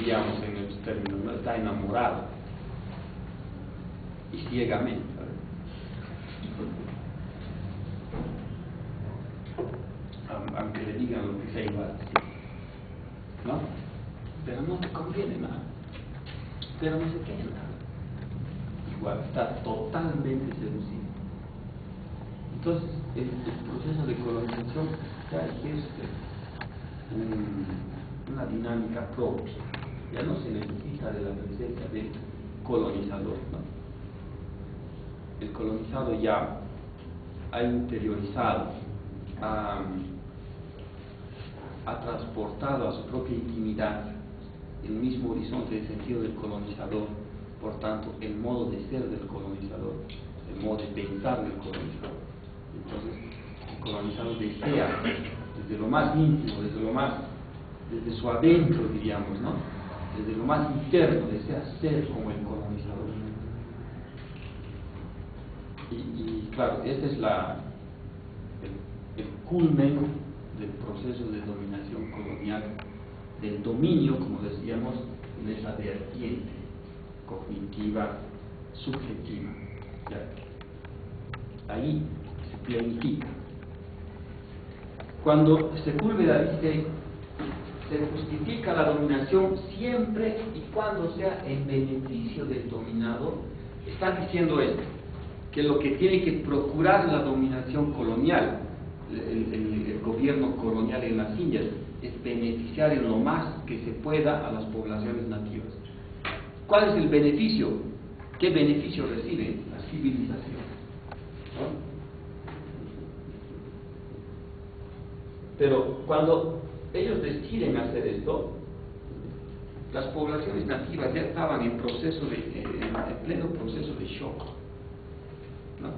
diríamos en estos términos, no está enamorado y ciegamente, ¿sabes? Aunque le digan lo que sea igual, ¿no? Pero no te conviene nada, pero no se queda nada, igual está totalmente seducido. Entonces el proceso de colonización ya es una dinámica propia, ya no se necesita de la presencia del colonizador, ¿no? El colonizado ya ha interiorizado, ha transportado a su propia intimidad el mismo horizonte de sentido del colonizador, por tanto el modo de ser del colonizador, el modo de pensar del colonizador. Entonces el colonizado desea desde lo más íntimo, desde su adentro, diríamos, ¿no? Desde lo más interno desea ser como el colonizador. Y claro, este es el culmen del proceso de dominación colonial, del dominio, como decíamos, en esa vertiente cognitiva, subjetiva. ¿Ya? Ahí se planifica. Cuando Sepúlveda dice se justifica la dominación siempre y cuando sea en beneficio del dominado, está diciendo esto, que lo que tiene que procurar la dominación colonial, el gobierno colonial en las Indias, es beneficiar en lo más que se pueda a las poblaciones nativas. ¿Cuál es el beneficio? ¿Qué beneficio recibe la civilización? ¿No? Pero cuando ellos deciden hacer esto, las poblaciones nativas ya estaban en pleno proceso de shock, ¿no?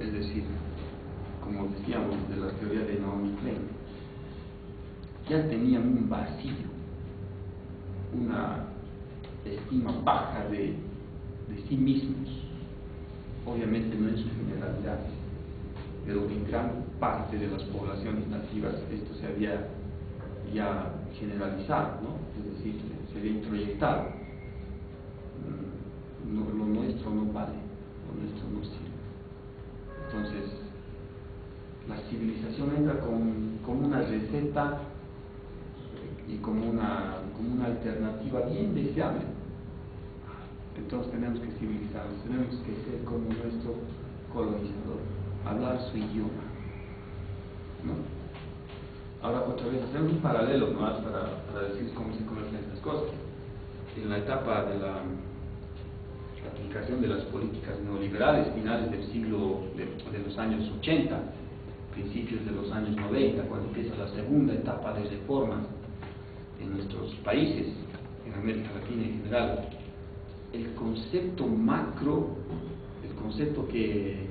Es decir, como decíamos de la teoría de Naomi Klein, ya tenían un vacío, una estima baja de sí mismos, obviamente no en su generalidad, pero en gran parte de las poblaciones nativas esto se había ya generalizado, ¿no? Es decir, se había introyectado. Lo nuestro no vale, lo nuestro no sirve. Entonces, la civilización entra como una receta y como una alternativa bien deseable. Entonces tenemos que civilizarnos, tenemos que ser como nuestro colonizador, hablar su idioma, ¿no? Ahora otra vez hacemos un paralelo nomás para decir cómo se conocen estas cosas. En la etapa de la aplicación de las políticas neoliberales, finales del siglo de los años 80, principios de los años 90, cuando empieza la segunda etapa de reformas en nuestros países, en América Latina en general, el concepto macro, el concepto que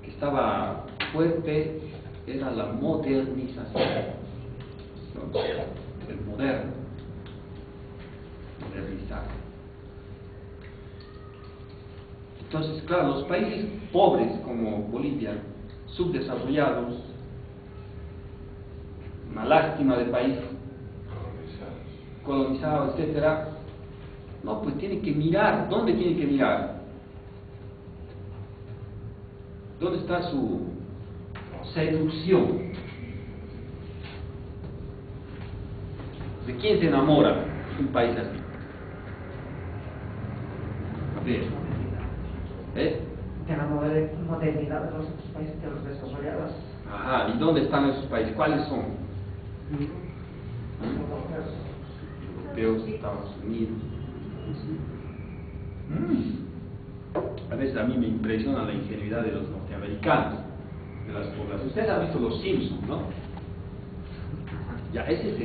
estaba fuerte era la modernización, ¿no? El moderno, modernizar. Entonces, claro, los países pobres como Bolivia, subdesarrollados, una lástima de país, colonizado, etcétera, no, pues tienen que mirar. ¿Dónde tienen que mirar? ¿Dónde está su seducción? ¿De quién se enamora un país así? A ver. De la modernidad de los países de los desarrollados. Ajá, ¿y dónde están esos países? ¿Cuáles son? Europeos, Estados Unidos. A veces a mí me impresiona la ingenuidad de los norteamericanos, de las poblaciones. Ustedes han visto Los Simpsons, ¿no? Ya, ese es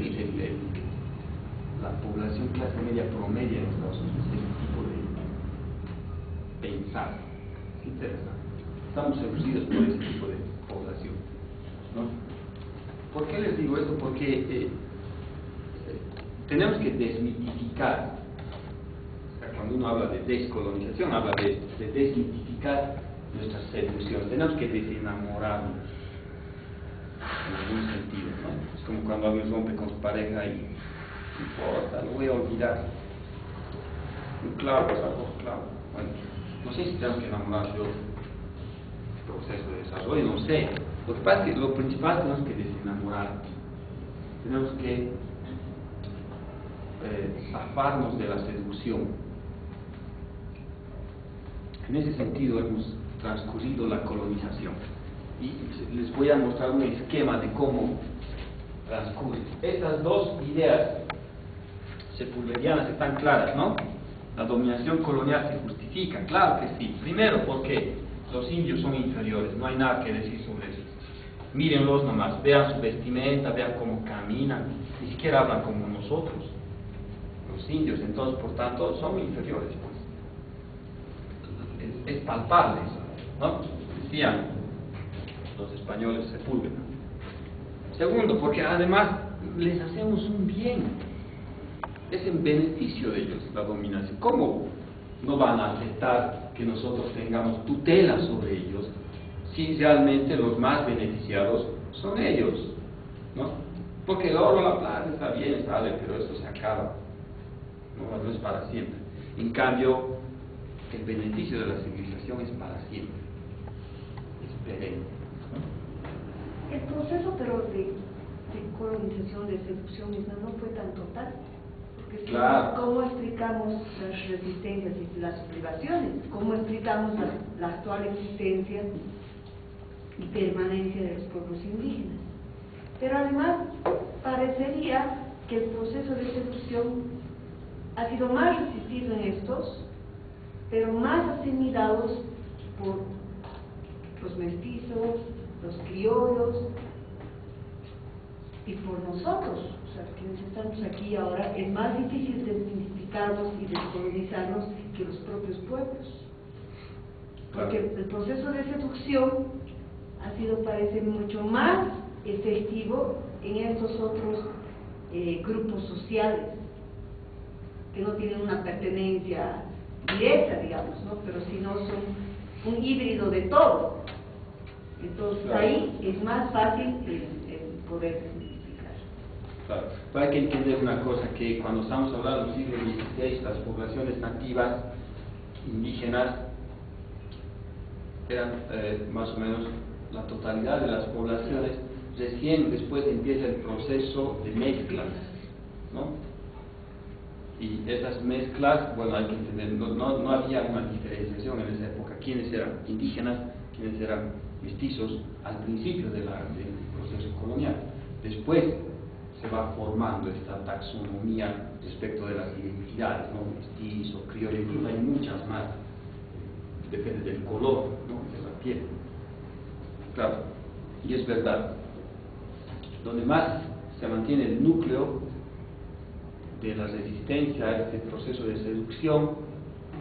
la población clase media promedia en Estados Unidos, ese tipo de pensar. Es interesante. Estamos seducidos por ese tipo de población, ¿no? ¿Por qué les digo esto? Porque tenemos que desmitificar. O sea, cuando uno habla de descolonización, habla de desmitificar nuestras seducciones. Tenemos que desenamorarnos en algún sentido, ¿no? Es como cuando alguien rompe con su pareja y no importa, lo voy a olvidar. Un clavo es algo clavo. Bueno, no sé si tenemos que enamorar de otro proceso de desarrollo, no sé. Lo que pasa es que lo principal tenemos que desenamorar. Tenemos que zafarnos de la seducción. En ese sentido hemos transcurrido la colonización. Y les voy a mostrar un esquema de cómo transcurre. Estas dos ideas sepulverianas están claras, ¿no? La dominación colonial se justifica, claro que sí. Primero, porque los indios son inferiores, no hay nada que decir sobre eso. Mírenlos nomás, vean su vestimenta, vean cómo caminan, ni siquiera hablan como nosotros, los indios. Entonces, por tanto, son inferiores, pues. Es palpable eso, ¿no? Decían los españoles Sepúlveda. Segundo, porque además les hacemos un bien. Es en beneficio de ellos la dominación. ¿Cómo no van a aceptar que nosotros tengamos tutela sobre ellos si realmente los más beneficiados son ellos? ¿No? Porque el oro, la plata está bien, sale, pero eso se acaba. No es para siempre. En cambio, el beneficio de la civilización es para siempre. Es perenne. El proceso, pero de colonización, de seducción misma, no fue tan total. Porque claro. ¿cómo explicamos las resistencias y las privaciones? ¿Cómo explicamos la actual existencia y permanencia de los pueblos indígenas? Pero además, parecería que el proceso de seducción ha sido más resistido en estos, pero más asimilados por los mestizos, los criollos y por nosotros, o sea, quienes estamos aquí ahora. Es más difícil desmitificarlos y descolonizarlos que los propios pueblos, porque el proceso de seducción ha sido, parece, mucho más efectivo en estos otros grupos sociales que no tienen una pertenencia directa, digamos, ¿no? Pero si no son un híbrido de todo. Entonces claro, ahí es más fácil el poder simplificar. Claro, pero hay que entender una cosa, que cuando estamos hablando del siglo XVI, las poblaciones nativas indígenas eran más o menos la totalidad de las poblaciones. Recién después empieza el proceso de mezclas, ¿no? Y esas mezclas, bueno, hay que entender, no había una diferenciación en esa época. ¿Quiénes eran indígenas? ¿Quiénes eran mestizos? Al principio del proceso colonial. Después se va formando esta taxonomía respecto de las identidades, ¿no? Mestizo, criollo, incluso hay muchas más, depende del color, ¿no? De la piel. Claro, y es verdad, donde más se mantiene el núcleo de la resistencia a este proceso de seducción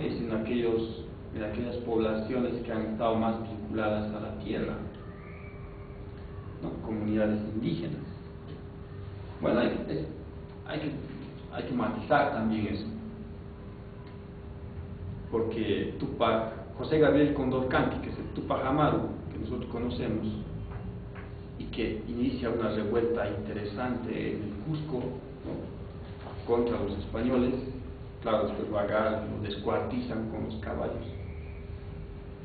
es en aquellas poblaciones que han estado más vinculadas a la tierra, ¿no? Comunidades indígenas. Bueno, hay que matizar también eso, porque José Gabriel Condorcanqui, que es el Tupac Amaru que nosotros conocemos y que inicia una revuelta interesante en el Cusco, ¿no? Contra los españoles. Claro, después lo descuartizan con los caballos.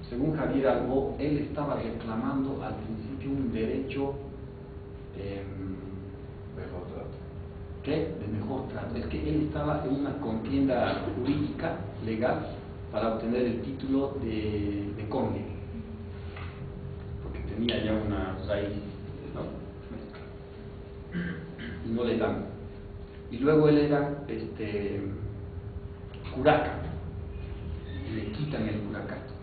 Según Javier Albó, él estaba reclamando al principio un derecho de mejor trato. Es que él estaba en una contienda jurídica, legal, para obtener el título de conde, porque tenía ya una raíz, ¿no? Y no le dan. Y luego él era curaca, y le quitan el curacato.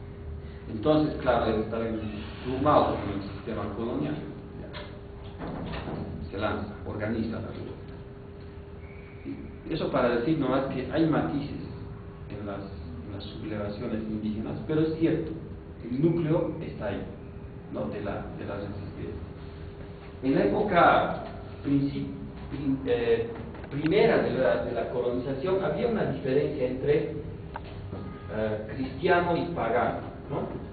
Entonces, claro, él estaba emplumado con el sistema colonial. Se lanza, organiza la revuelta. Y eso para decir nomás que hay matices en las sublevaciones indígenas, pero es cierto, el núcleo está ahí, ¿no? de la resistencia. En la época primera de la colonización había una diferencia entre cristiano y pagano, ¿no?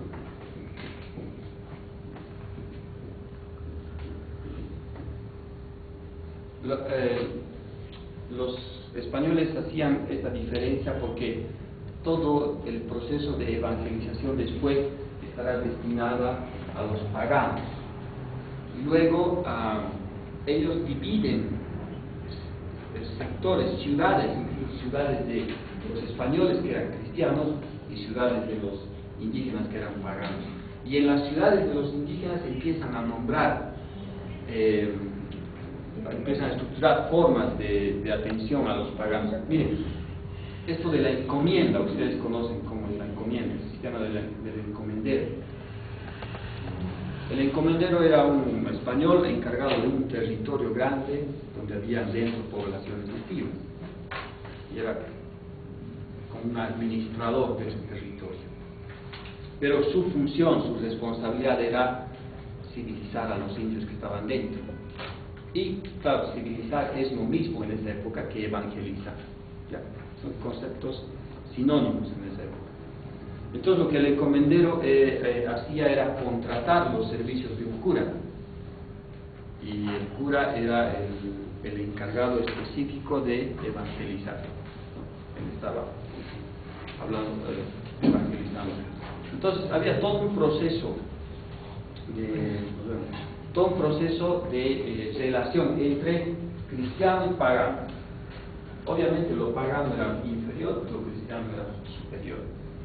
Los españoles hacían esta diferencia porque todo el proceso de evangelización después estará destinada a los paganos. Y luego ellos dividen sectores, ciudades, incluso ciudades de los españoles que eran cristianos y ciudades de los indígenas que eran paganos. Y en las ciudades de los indígenas empiezan a nombrar, empiezan a estructurar formas de atención a los paganos. Miren, esto de la encomienda, ustedes conocen cómo es la encomienda, el sistema del encomendero. El encomendero era un español encargado de un territorio grande donde había dentro poblaciones nativas y era como un administrador de ese territorio. Pero su función, su responsabilidad era civilizar a los indios que estaban dentro. Y claro, civilizar es lo mismo en esa época que evangelizar. ¿Ya? Son conceptos sinónimos en esa época. Entonces lo que el encomendero hacía era contratar los servicios de un cura. Y el cura era el encargado específico de evangelizar, ¿no? Él estaba hablando, evangelizando. Entonces había todo un proceso de relación entre cristiano y pagano. Obviamente lo pagano era inferior, lo cristiano era superior.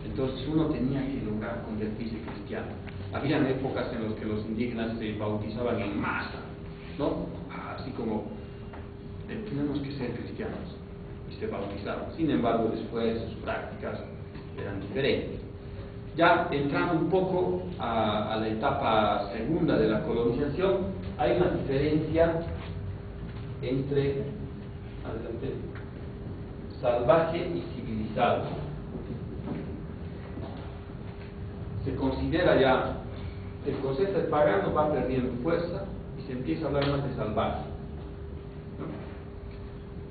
Entonces uno tenía que lograr convertirse cristiano. Habían épocas en las que los indígenas se bautizaban en masa, ¿no? Así como tenemos que ser cristianos, y se bautizaban. Sin embargo, después sus prácticas eran diferentes. Ya entrando un poco a la etapa segunda de la colonización, hay una diferencia entre salvaje y civilizado. Se considera ya, el concepto de pagano va perdiendo fuerza y se empieza a hablar más de salvaje, ¿no?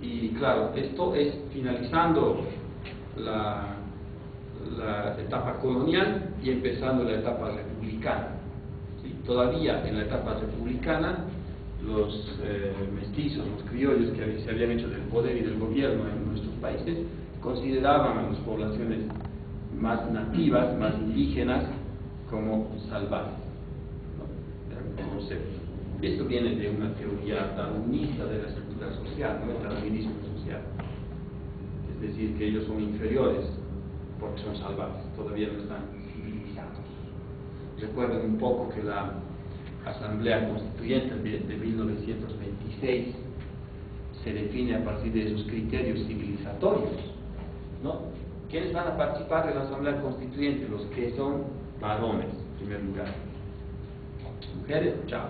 Y claro, esto es finalizando la etapa colonial y empezando la etapa republicana. ¿Sí? Todavía en la etapa republicana, los mestizos, los criollos que se habían hecho del poder y del gobierno en nuestros países, consideraban a las poblaciones más nativas, más indígenas, como salvajes, ¿no? Era un concepto. Y esto viene de una teoría darwinista de la estructura social, ¿no? El darwinismo social. Es decir, que ellos son inferiores porque son salvajes, todavía no están civilizados. Recuerden un poco que la Asamblea Constituyente de 1926 se define a partir de esos criterios civilizatorios, ¿no? ¿Quiénes van a participar de la Asamblea Constituyente? Los que son varones, en primer lugar. Mujeres, chao.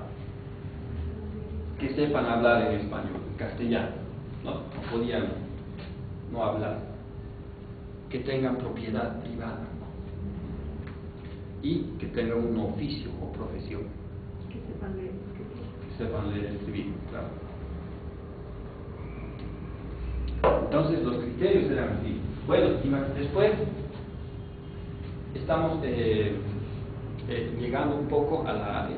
Que sepan hablar en español, en castellano, ¿no? No podían no hablar. Que tengan propiedad privada y que tengan un oficio o profesión. Que sepan leer. Que sepan leer y escribir, claro. Entonces los criterios eran así. Bueno, y después estamos llegando un poco a la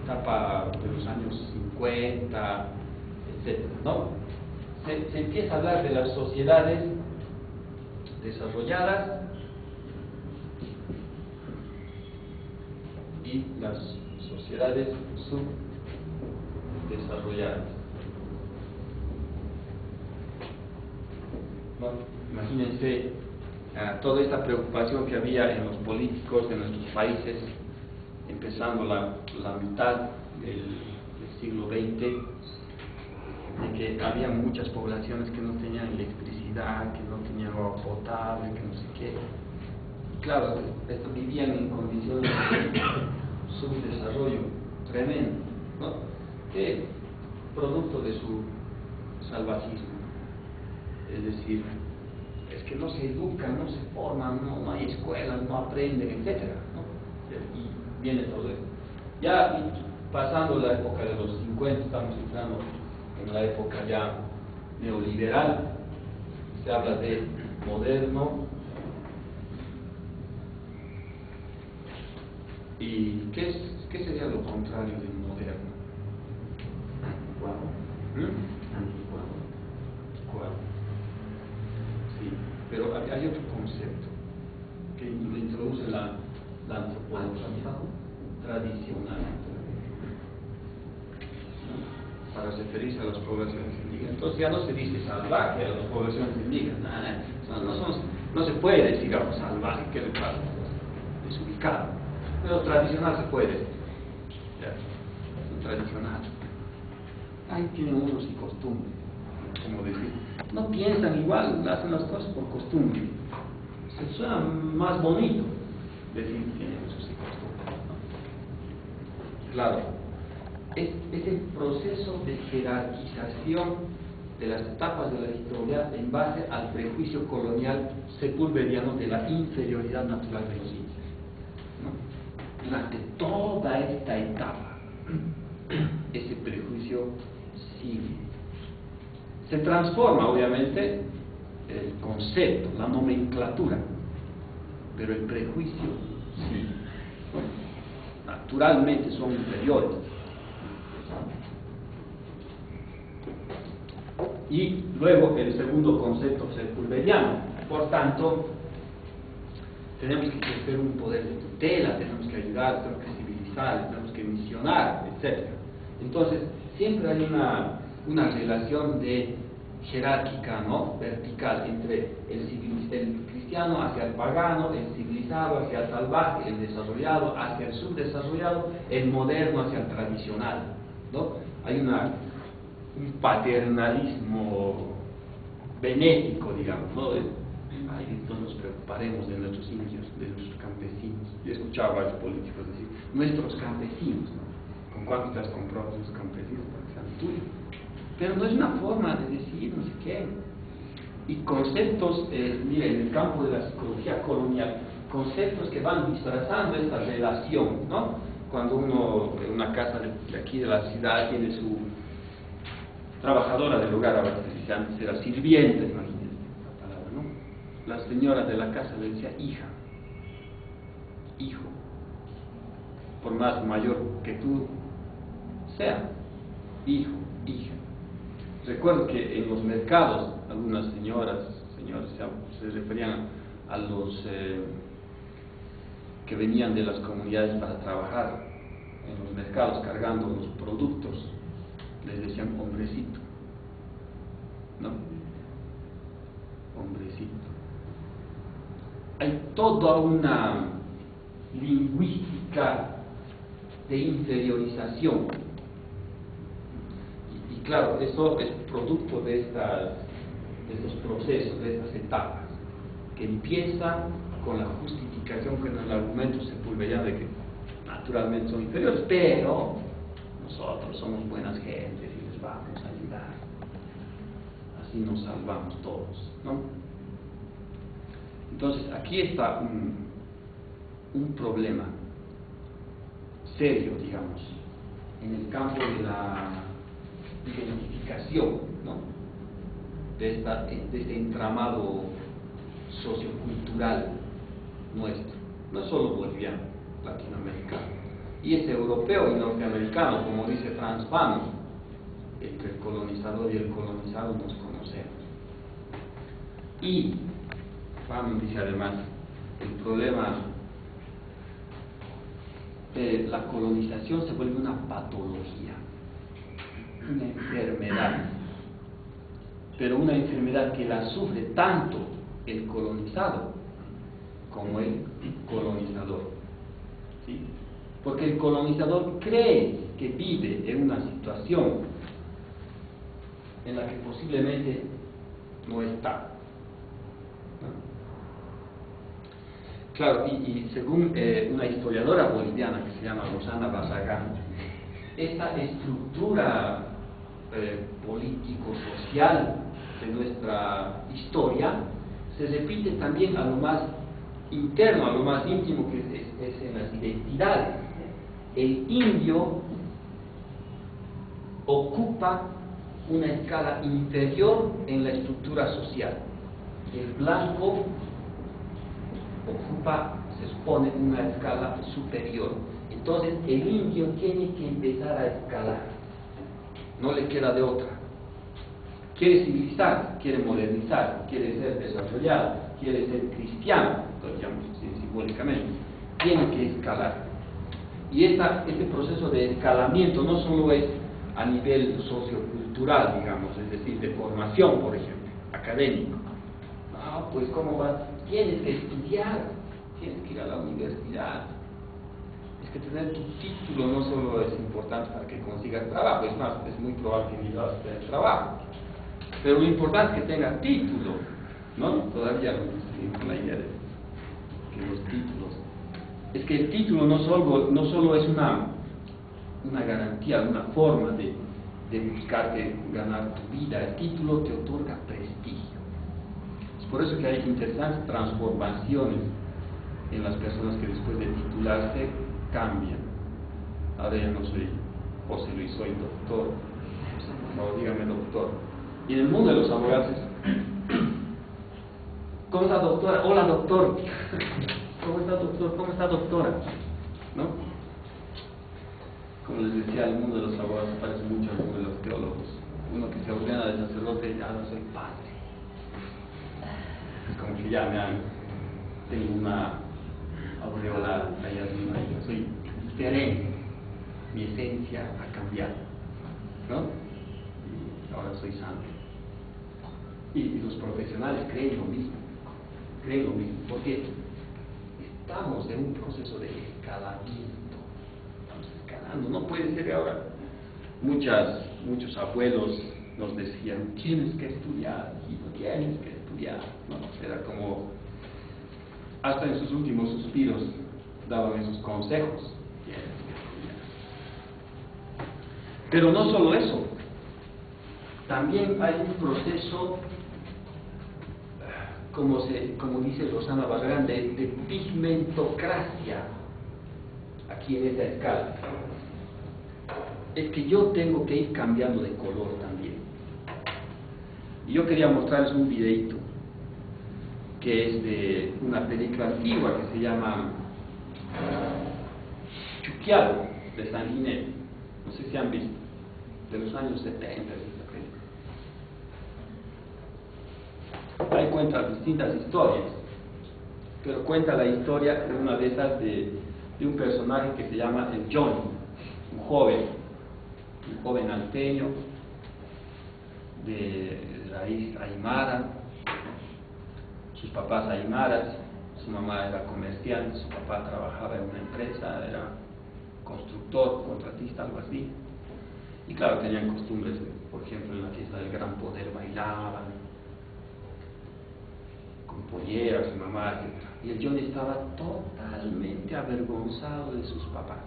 etapa de los años 50, etc., ¿no? Se empieza a hablar de las sociedades desarrolladas y las sociedades subdesarrolladas. ¿No? Imagínense toda esta preocupación que había en los políticos de nuestros países, empezando la mitad del siglo XX, de que había muchas poblaciones que no tenían electricidad, que no tenían agua potable, que no sé qué. Claro, esto vivían en condiciones de subdesarrollo tremendo, ¿no? Que producto de su salvajismo. Es decir, es que no se educan, no se forman, no hay escuelas, no aprenden, etcétera, ¿no? Y viene todo esto. Ya pasando la época de los 50, estamos entrando en la época ya neoliberal, se habla de moderno. ¿Y qué sería lo contrario de moderno? Bueno, para referirse a las poblaciones indígenas. Entonces ya no se dice salvaje a las poblaciones indígenas, no se puede decir algo salvaje, que le pasa, desubicado, pero tradicional se puede decir, tradicional. Ahí tienen usos y costumbres, como decir, no piensan igual, hacen las cosas por costumbre. Se suena más bonito decir que tienen usos y costumbres, ¿no? Claro, es el proceso de jerarquización de las etapas de la historia en base al prejuicio colonial sepulveriano de la inferioridad natural de los indios, ¿no? Durante toda esta etapa, ese prejuicio sigue. Se transforma, obviamente, el concepto, la nomenclatura, pero el prejuicio sigue. Naturalmente son inferiores. Y luego el segundo concepto sepulveriano. Por tanto, tenemos que ejercer un poder de tutela, tenemos que ayudar, tenemos que civilizar, tenemos que misionar, etc. Entonces, siempre hay una relación de jerárquica, ¿no? Vertical, entre el cristiano hacia el pagano, el civilizado hacia el salvaje, el desarrollado hacia el subdesarrollado, el moderno hacia el tradicional, ¿no? Hay un paternalismo benéfico, digamos, ¿no? Ay, entonces nos preocuparemos de nuestros indios, de nuestros campesinos. Yo he escuchado a varios políticos decir, nuestros campesinos, ¿no? ¿Con cuánto te has comprado a esos campesinos para que sean tuyos? Pero no es una forma de decir no sé qué. Y conceptos, mira, en el campo de la psicología colonial, conceptos que van disfrazando esta relación, ¿no? Cuando uno en una casa de aquí de la ciudad tiene su trabajadora del hogar, ahora antes era sirvienta, imagínense la palabra, ¿no? La señora de la casa le decía hija, hijo, por más mayor que tú sea, hijo, hija. Recuerdo que en los mercados algunas señores se referían a los que venían de las comunidades para trabajar en los mercados cargando los productos, les decían hombrecito, ¿no? Hombrecito. Hay toda una lingüística de inferiorización. Y claro, eso es producto de estos procesos, de estas etapas, que empieza con la justificación con el argumento sepulveriano de que naturalmente son inferiores, pero nosotros somos buenas gentes y les vamos a ayudar. Así nos salvamos todos, ¿no? Entonces, aquí está un problema serio, digamos, en el campo de la identificación, ¿no? de este entramado sociocultural nuestro. No es solo boliviano, latinoamericano. Y es europeo y norteamericano, como dice Franz Fanon, entre el colonizador y el colonizado nos conocemos. Y Fanon dice además, el problema de la colonización se vuelve una patología, una enfermedad, pero una enfermedad que la sufre tanto el colonizado como el colonizador, ¿sí? Porque el colonizador cree que vive en una situación en la que posiblemente no está, ¿no? Claro, y según una historiadora boliviana que se llama Rosana Barragán, esta estructura político-social de nuestra historia se repite también a lo más interno, a lo más íntimo, que es en las identidades. El indio ocupa una escala inferior en la estructura social. El blanco ocupa, se supone, una escala superior. Entonces el indio tiene que empezar a escalar, no le queda de otra. Quiere civilizar, quiere modernizar, quiere ser desarrollado, quiere ser cristiano, digamos, simbólicamente, tiene que escalar. Y este proceso de escalamiento no solo es a nivel sociocultural, digamos, es decir, de formación, por ejemplo, académico. No, pues ¿cómo vas? Tienes que estudiar, tienes que ir a la universidad. Es que tener tu título no solo es importante para que consigas trabajo, es más, es muy probable que no vas a tener trabajo. Pero lo importante es que tengas título, ¿no? Todavía no seguimos con la idea de que los títulos. Es que el título no solo es una garantía, una forma de buscarte ganar tu vida. El título te otorga prestigio. Es por eso que hay interesantes transformaciones en las personas que después de titularse cambian. Ahora ya no soy José Luis, soy doctor. No, dígame doctor. Y en el mundo de los abogados ¿cómo está doctora? Hola doctor. ¿Cómo está doctor? ¿Cómo está doctora? ¿No? Como les decía, el mundo de los abogados se parece mucho al mundo de los teólogos. Uno que se ordena de sacerdote, ya no soy padre. Es como que ya tengo una aureola ahí arriba, yo soy diferente. Mi esencia ha cambiado, ¿no? Y ahora soy santo. Y los profesionales creen lo mismo, porque estamos en un proceso de escalamiento, estamos escalando. No puede ser que ahora muchos abuelos nos decían, tienes que estudiar, hijo, tienes que estudiar, ¿no? Era como, hasta en sus últimos suspiros daban esos consejos, tienes que estudiar. Pero no solo eso, también hay un proceso, como dice Rosana Barragán, de pigmentocracia aquí en esta escala. Es que yo tengo que ir cambiando de color también. Y yo quería mostrarles un videito que es de una película antigua que se llama Chuquiado, de Sanguinelli. No sé si han visto, de los años 70. Ahí cuenta distintas historias, pero cuenta la historia de una de esas de un personaje que se llama el Johnny, un joven alteño de raíz aymara, sus papás aymaras, su mamá era comerciante, su papá trabajaba en una empresa, era constructor, contratista, algo así. Y claro, tenían costumbres, por ejemplo, en la fiesta del Gran Poder bailaban con polleras, su mamá, etc. Y el Johnny estaba totalmente avergonzado de sus papás.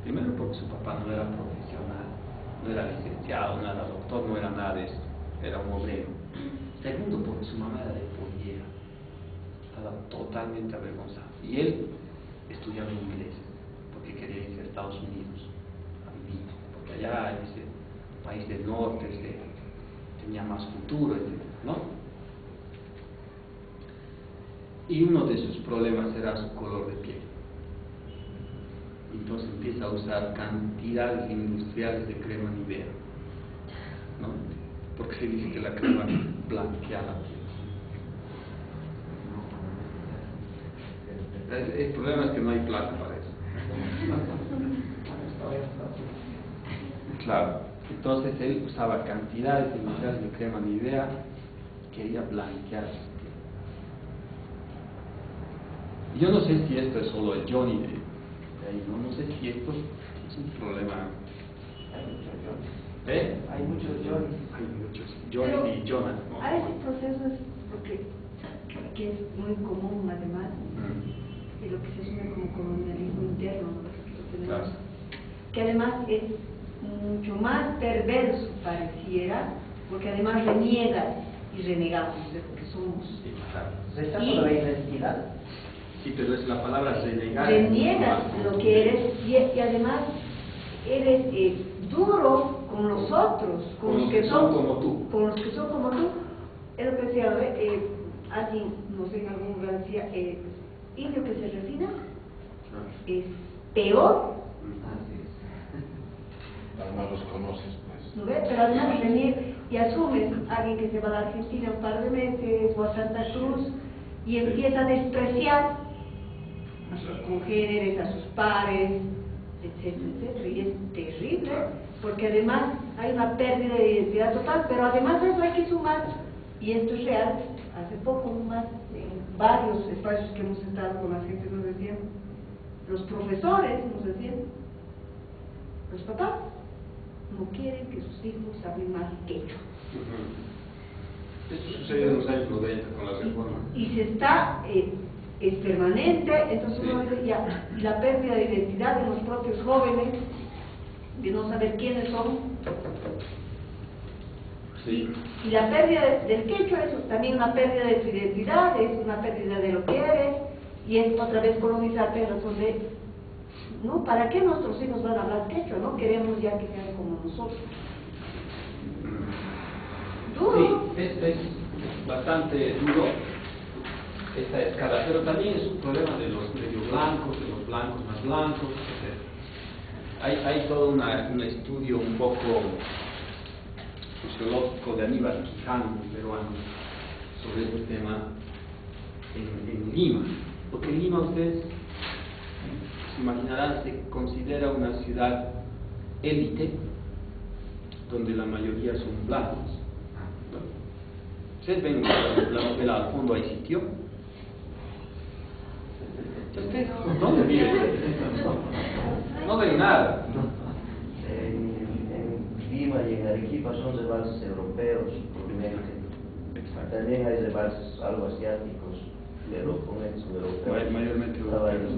Primero porque su papá no era profesional, no era licenciado, no era doctor, no era nada de eso, era un obrero. Segundo porque su mamá era de pollera, estaba totalmente avergonzado. Y él estudiaba inglés porque quería irse a Estados Unidos a vivir, porque allá en ese país del norte tenía más futuro, etc., ¿no? Y uno de sus problemas era su color de piel. Entonces empieza a usar cantidades industriales de crema Nivea, ¿no? Porque se dice que la crema blanquea la piel. El problema es que no hay plata para eso. Claro, entonces él usaba cantidades industriales de crema Nivea, quería blanquear su piel. Yo no sé si esto es solo el Johnny de ahí, no sé si esto es un problema. Hay muchos Johnny. Hay muchos Johnny. Hay muchos Johnny y Jonas, ¿no? A ese proceso es porque que es muy común además, de lo que se asume como colonialismo interno, ¿no? Que tenemos, claro. Que además es mucho más perverso pareciera, porque además reniega y renegamos de lo que somos. Sí, claro. ¿Rechazo de la identidad? Sí, pero es la palabra renegar. Reniegas lo que eres y además eres duro con los otros, con los que son como tú. Con los que son como tú. Es lo que decía alguien, no sé, en algún lugar decía, indio que se refina es peor. Así es. Además los conoces, pues. ¿No ves? Pero además reniega y asumes a alguien que se va a la Argentina un par de meses o a Santa Cruz y empieza a despreciar a sus congéneres, a sus pares, etcétera, etcétera, y es terrible, porque porque además hay una pérdida de identidad total, pero además de eso hay que sumar, y esto es real, hace poco más, en varios espacios que hemos estado con la gente nos decían, los profesores nos decían, los papás no quieren que sus hijos hablen más quechua. Esto sucedió en los años 90 con la reforma. Y se está, es permanente, entonces uno dice ya, la pérdida de identidad de los propios jóvenes, de no saber quiénes son. Sí. Y la pérdida del quechua es también una pérdida de su identidad, es una pérdida de lo que eres, y es otra vez colonizarte en razón de, ¿no? ¿Para qué nuestros hijos van a hablar quechua? No queremos ya que sean como nosotros. Duro. Sí, es bastante duro esta escala, pero también es un problema de los medio blancos, de los blancos más blancos, etc. Hay todo un estudio un poco sociológico de Aníbal Quijano, un peruano, sobre este tema en Lima. Porque Lima, ustedes se imaginarán, se considera una ciudad élite, donde la mayoría son blancos. ¿Ustedes ven la novela Al fondo hay sitio? ¿Ustedes dónde viven? No ven nada. En Lima y en Arequipa son rebalses europeos, probablemente. También hay rebalses algo asiáticos, pero con esos europeos. Mayormente europeos.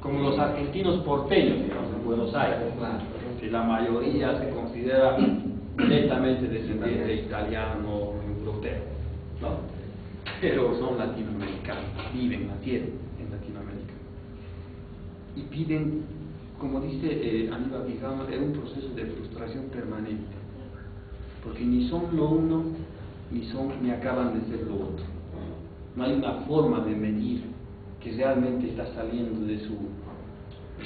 Como los argentinos porteños, digamos, en Buenos Aires, que la mayoría se considera directamente descendiente de italiano, europeo, ¿no? Pero son latinoamericanos, nacieron en Latinoamérica. Y piden, como dice Aníbal Quijano, es un proceso de frustración permanente, porque ni son lo uno, ni acaban de ser lo otro. No hay una forma de medir que realmente está saliendo de su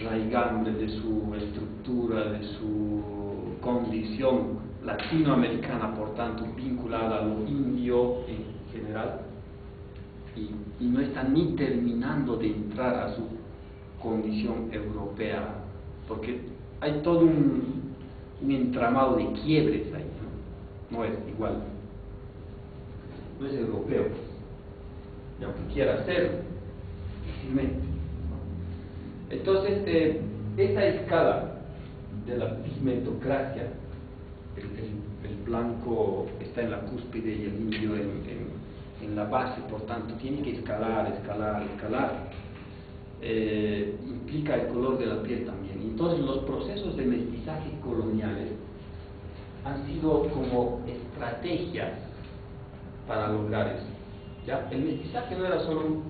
raigambre, de su estructura, de su condición latinoamericana, por tanto vinculada a lo indio en general, y no está ni terminando de entrar a su condición europea, porque hay todo un entramado de quiebres ahí, ¿no? No es igual, no es europeo, y aunque quiera ser, difícilmente. Entonces, esta escala de la pigmentocracia, el blanco está en la cúspide y el indio en la base, por tanto tiene que escalar, implica el color de la piel también. Entonces los procesos de mestizaje coloniales han sido como estrategias para lograr eso, ¿ya? El mestizaje no era solo un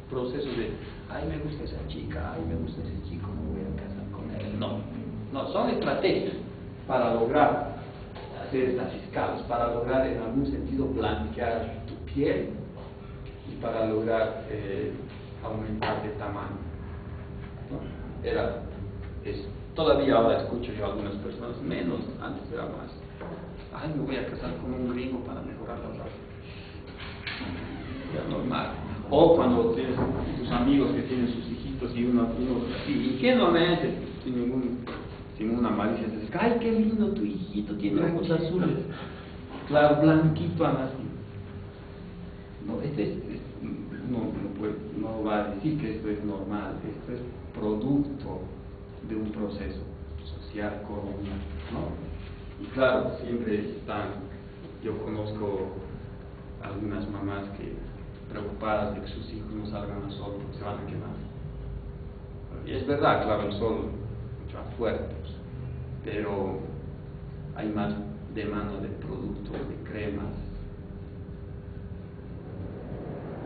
proceso de ay, me gusta esa chica, ay, me gusta ese chico, me voy a casar con él. No, son estrategias para lograr hacer estas escalas, para lograr en algún sentido blanquear tu piel y para lograr aumentar de tamaño, ¿no? Era eso. Todavía ahora escucho yo a algunas personas, menos, antes era más. Ay, me voy a casar con un gringo para mejorar la raza. Ya normal. O cuando tienes tus amigos que tienen sus hijitos y uno así, ingenuamente, sin una malicia, dices, ay, qué lindo tu hijito, tiene ojos azules, claro, blanquito a nacido. No, no va a decir que esto es normal, esto es producto de un proceso social, colonial, ¿no? Y claro, siempre yo conozco algunas mamás que preocupadas de que sus hijos no salgan al sol porque se van a quemar. Y es verdad, claro, el sol mucho más fuerte, pero hay más demanda de productos, de cremas.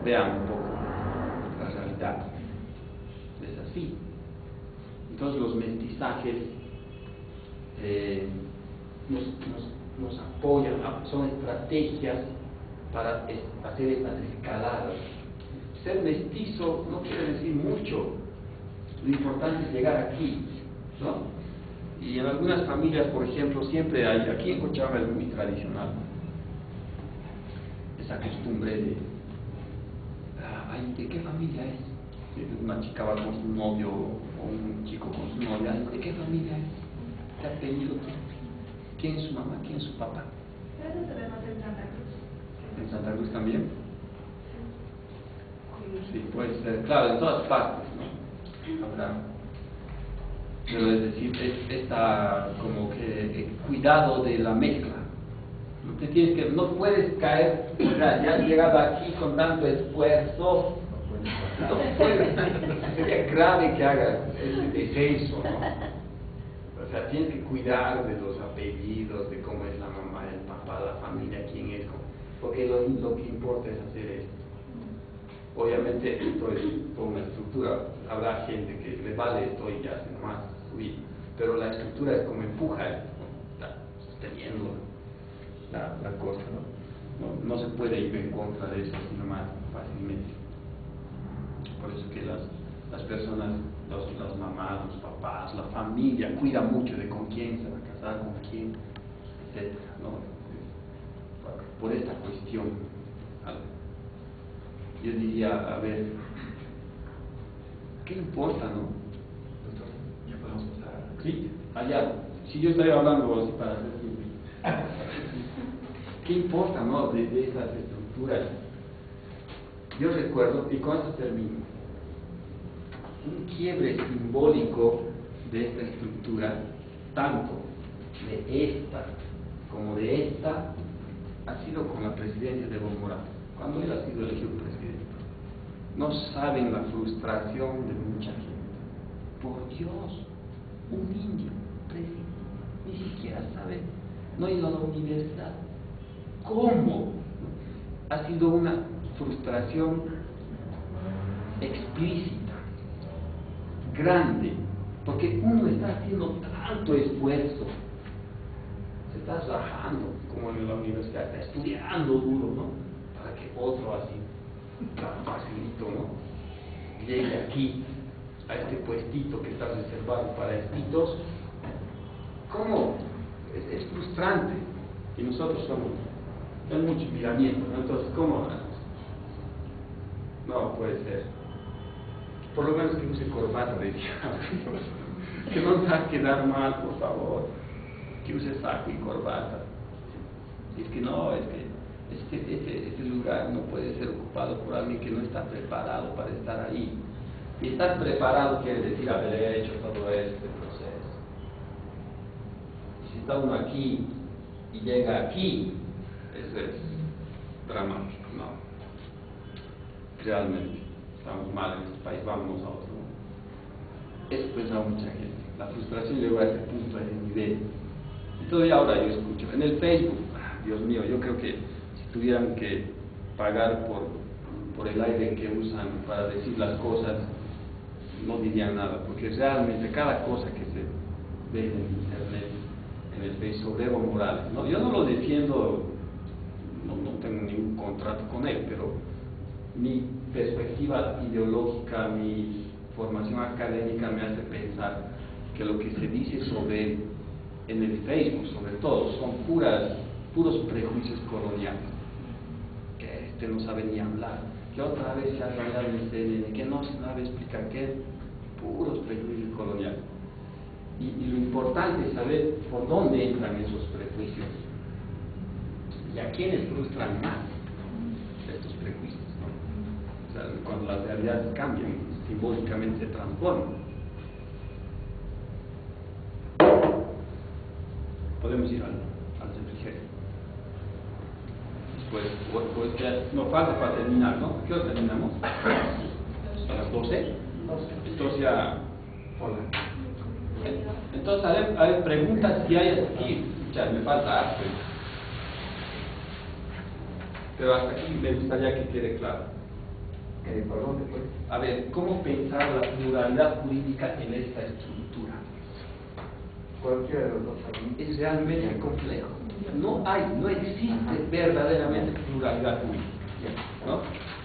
Vean un poco la realidad. Es así. Entonces los mestizajes nos apoyan, son estrategias para hacer estas escaladas. Ser mestizo no quiere decir mucho, lo importante es llegar aquí, ¿no? Y en algunas familias, por ejemplo, siempre hay, aquí en Cochabamba es muy tradicional, esa costumbre de, ¿de qué familia es? Una chica va con su novio o un chico con su novia, ¿de qué familia es? apellido? ¿Quién es su mamá? ¿Quién es su papá? Eso se ve más en Santa Cruz. ¿En Santa Cruz también? Sí, puede ser, claro, en todas partes, ¿no? Habrá. Pero es decir, esta como que cuidado de la mezcla. No puedes caer, ya has llegado aquí con tanto esfuerzo, no puedes, sería grave que hagas ese descenso, ¿no? O sea, tienes que cuidar de los apellidos, de cómo es la mamá, el papá, la familia, quién es, porque lo que importa es hacer esto. Obviamente esto es toda una estructura, habrá gente que le vale esto y ya hace nomás subir, pero la estructura es como empuja esto, ¿no? Está sosteniendo la cosa, ¿no? No se puede ir en contra de eso así nomás fácilmente. Por eso que las personas, las mamás, los papás, la familia cuidan mucho de con quién se va a casar, con quién, etc., ¿no? Por esta cuestión. Yo diría, a ver, ¿qué importa, no? Doctor, ya podemos pasar. Sí, allá. Si yo estoy hablando así para hacer tiempo. ¿Qué importa, no? De esas estructuras. Yo recuerdo, y con esto termino, un quiebre simbólico de esta estructura, tanto de esta como de esta, ha sido con la presidencia de Evo Morales, cuando él ha sido elegido presidente. No saben la frustración de mucha gente. Por Dios, un niño presidente, ni siquiera sabe, no ha ido a la universidad. ¿Cómo? Ha sido una frustración explícita, grande, porque uno está haciendo tanto esfuerzo, se está rajando, como en la universidad, está estudiando duro, ¿no? Para que otro así, tan facilito, ¿no? Llegue aquí, a este puestito que está reservado para estitos. ¿Cómo? Es frustrante. Y nosotros somos, hay mucho miramiento, ¿no? Entonces, ¿cómo? No puede ser. Por lo menos que use corbata, decía. Que no nos va a quedar mal, por favor. Que use saco y corbata. Es que no, es que este lugar no puede ser ocupado por alguien que no está preparado para estar ahí. Y estar preparado quiere decir haber hecho todo este proceso. Y si está uno aquí y llega aquí, eso es dramático, ¿no? Realmente estamos mal en este país, vámonos a otro. Eso pensaba mucha gente. La frustración llegó a ese punto, a ese nivel. Y todavía ahora yo escucho en el Facebook, Dios mío, yo creo que si tuvieran que pagar por el aire que usan para decir las cosas, no dirían nada, porque realmente cada cosa que se ve en internet, en el Facebook sobre Evo Morales, ¿no? Yo no lo defiendo, no tengo ningún contrato con él, pero mi perspectiva ideológica, mi formación académica me hace pensar que lo que se dice sobre él en el Facebook, sobre todo, son puros prejuicios coloniales, que este no sabe ni hablar, que otra vez se ha rayado en el CNN, que no sabe explicar qué, puros prejuicios coloniales. Y lo importante es saber por dónde entran esos prejuicios y a quiénes frustran más estos prejuicios, ¿no? O sea, cuando las realidades cambian, simbólicamente se transforman. Podemos ir al refrigerio. Pues ya no falta para terminar, ¿no? ¿Qué hora terminamos? ¿A las 12? Entonces ya... Hola. Entonces, a ver, preguntas si hay aquí. Ya, me falta harto. Pero hasta aquí me gustaría que quede claro. ¿Por dónde fue? A ver, ¿cómo pensar la pluralidad jurídica en esta estructura? Cualquiera de los dos. Es realmente complejo. No existe verdaderamente pluralidad jurídica, ¿no?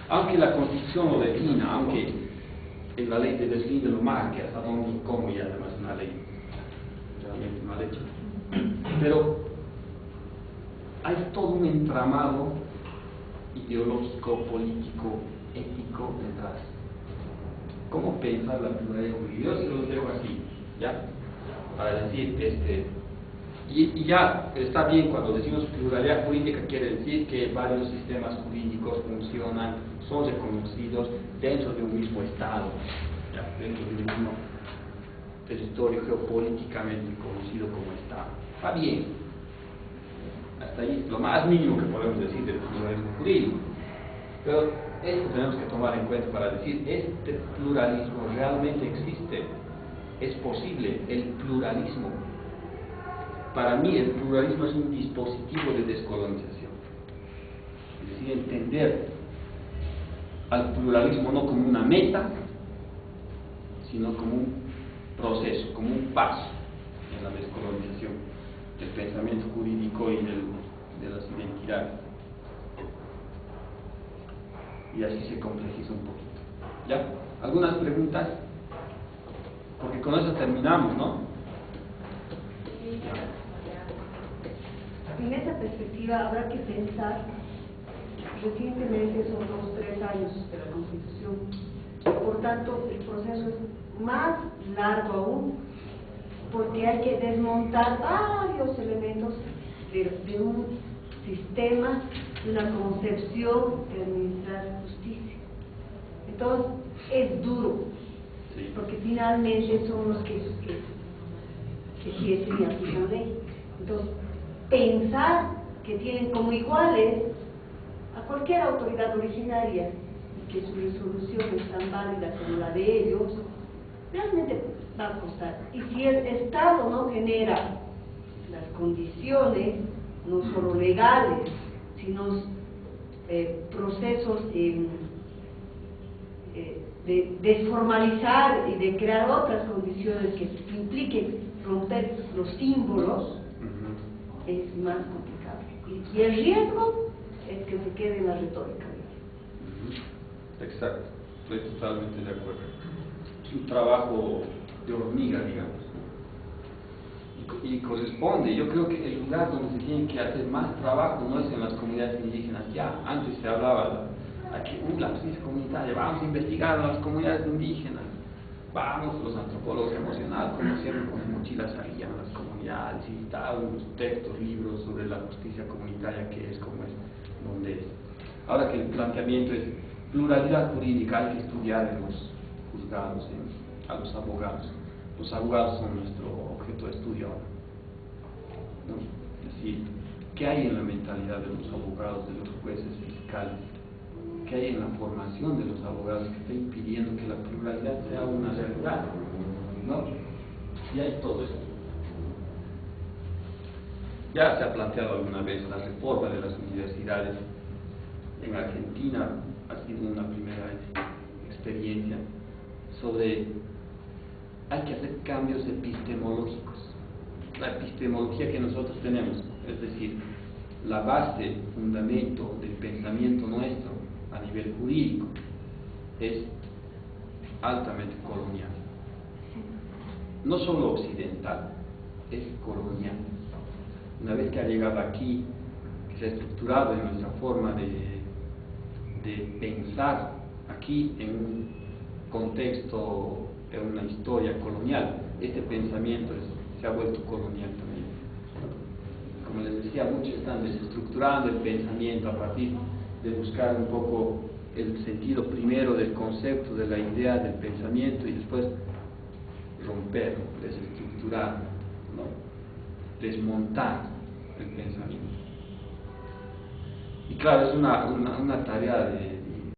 Aunque la Constitución lo defina, aunque en la ley de deslinde lo marque hasta dónde y cómo, y además una ley realmente mal hecha. Pero hay todo un entramado ideológico, político, ético detrás. ¿Cómo pensar la pluralidad jurídica? Yo se los dejo así, ¿ya? Para decir, Y ya está bien, cuando decimos pluralidad jurídica quiere decir que varios sistemas jurídicos funcionan, son reconocidos dentro de un mismo Estado, ya, dentro de un mismo territorio geopolíticamente conocido como Estado. Está bien. Hasta ahí lo más mínimo que podemos decir del pluralismo jurídico. Pero esto tenemos que tomar en cuenta para decir, ¿este pluralismo realmente existe? ¿Es posible el pluralismo? Para mí el pluralismo es un dispositivo de descolonización. Es decir, entender al pluralismo no como una meta, sino como un proceso, como un paso en la descolonización del pensamiento jurídico y de las identidades. Y así se complejiza un poquito. ¿Ya? ¿Algunas preguntas? Porque con eso terminamos, ¿no? En esa perspectiva habrá que pensar, recientemente son 2 o 3 años de la Constitución, por tanto el proceso es más largo aún, porque hay que desmontar varios elementos de un sistema, de una concepción de administrar justicia. Entonces es duro, Sí. porque finalmente son los que ejercen y aplican ley. Entonces, pensar que tienen como iguales a cualquier autoridad originaria y que su resolución es tan válida como la de ellos, realmente va a costar. Y si el Estado no genera las condiciones, no solo legales, sino procesos de desformalizar y de crear otras condiciones que impliquen romper los símbolos, es más complicado. Y el riesgo es que se quede en la retórica. Exacto, estoy totalmente de acuerdo. Es un trabajo de hormiga, digamos. Y corresponde, yo creo que el lugar donde se tiene que hacer más trabajo no es en las comunidades indígenas. Ya antes se hablaba aquí, la justicia comunitaria, vamos a investigar a las comunidades indígenas, vamos, los antropólogos emocionales, como siempre, con sus mochilas salían a las comunidades y citaban los textos, libros sobre la justicia comunitaria, qué es, cómo es, dónde es. Ahora que el planteamiento es pluralidad jurídica, hay que estudiar en los juzgados, a los abogados. Los abogados son nuestro objeto de estudio ahora, ¿no? Es decir, ¿qué hay en la mentalidad de los abogados, de los jueces fiscales? ¿Qué hay en la formación de los abogados que está impidiendo que la pluralidad sea una realidad? ¿No? Y hay todo esto. Ya se ha planteado alguna vez la reforma de las universidades. En Argentina ha sido una primera experiencia sobre hay que hacer cambios epistemológicos. La epistemología que nosotros tenemos, es decir, la base, fundamento del pensamiento nuestro a nivel jurídico, es altamente colonial. No solo occidental, es colonial. Una vez que ha llegado aquí, que se ha estructurado en nuestra forma de pensar aquí en un contexto, en una historia colonial, este pensamiento se ha vuelto colonial también. Como les decía, muchos están desestructurando el pensamiento a partir de buscar un poco el sentido primero del concepto, de la idea, del pensamiento, y después romperlo, desestructurar, ¿no? Desmontar el pensamiento. Y claro, es una tarea de